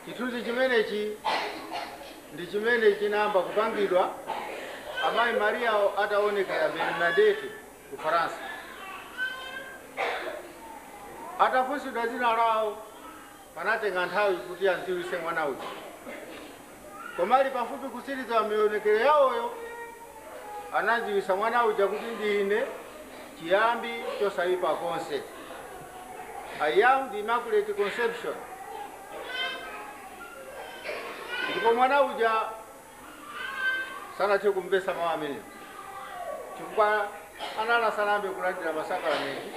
chithunzi chimenechi ndi chimene chinamba kupangidwa amayi Maria ataonekera Bernadette ku Faransa. Atafunsidwa dzina lawo panatenga nthawi kuti adziwise mwana uja. Koma ali pafupi kusiriza mionekero yawoyo anadziwisa mwana uja kuti ndine chiyambi chosaipa konse. I am the Immaculate Conception. Ndipo mwana uja sanathe kumpesa mawu amene chifukwa analasanambe kulandira masakalamenti.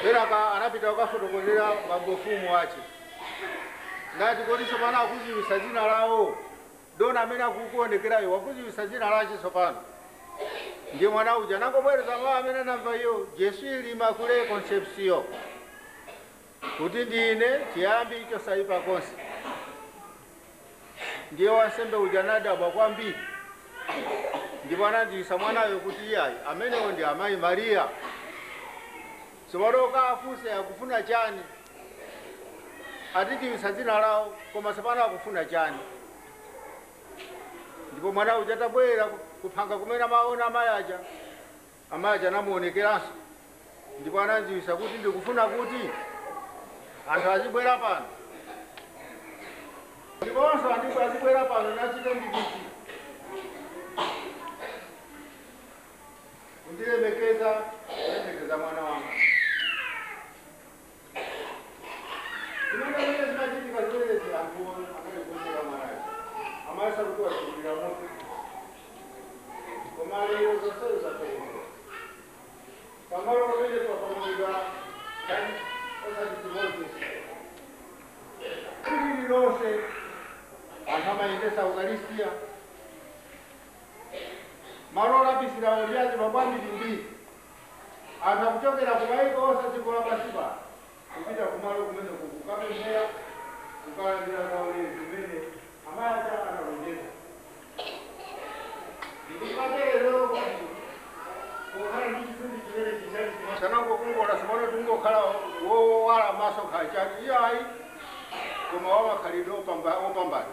Beraka anapita kukafotokozera magofumu wace ngati kodi tsopano akudziwisa dzina lawo dona amene akukuonekerayo wakudziwisa dzina lace tsopano. Ndiye mwana uja anangobwereza mawu amene anamva iyo Jesu l'Immaculée Conception kuti ndine chiyambi chosaipa konse. Ndiye wansembe uja anadabwa kwambiri ndipo anadziwisa mwanayo kuti iyayi amenewo ndi amayi Maria. Tsopano afunse akufuna chani atidziwisa dzina lawo koma tsopano akufuna chani. Ndipo mwana uja atabwera kuphanga kumene amaona amayi aja anamuonekeranso ndipo anadziwisa kuti ndikufuna kuti anthu azibwera pano. Ndiponso anthu azibwera pano nachita ndikuti kundilemekeza mwana wanga. Zimene zimachitika zimenezi anthu akalekusira mwanayo amayesa kuti wachikulira moto koma lero zonsezo zaperekedwa pamalo pamene papamuliwa kani osati timodzi ili lonse anthu amayendesa Ukaristiya malo olapisira olyazi mabwambiri mbiri anthu akuchokera kumayiko onse dziko lapansi pano kupita kumalo kumene kukapemphera kukalandira zaulezi zimene amayi aja analonjeza. Ndikupaterero kukhala ndi chithunzi chimene chichali sanangokungola tsopano tungokhala wowala maso khachati iyayi koma wamakhalidwe opambana.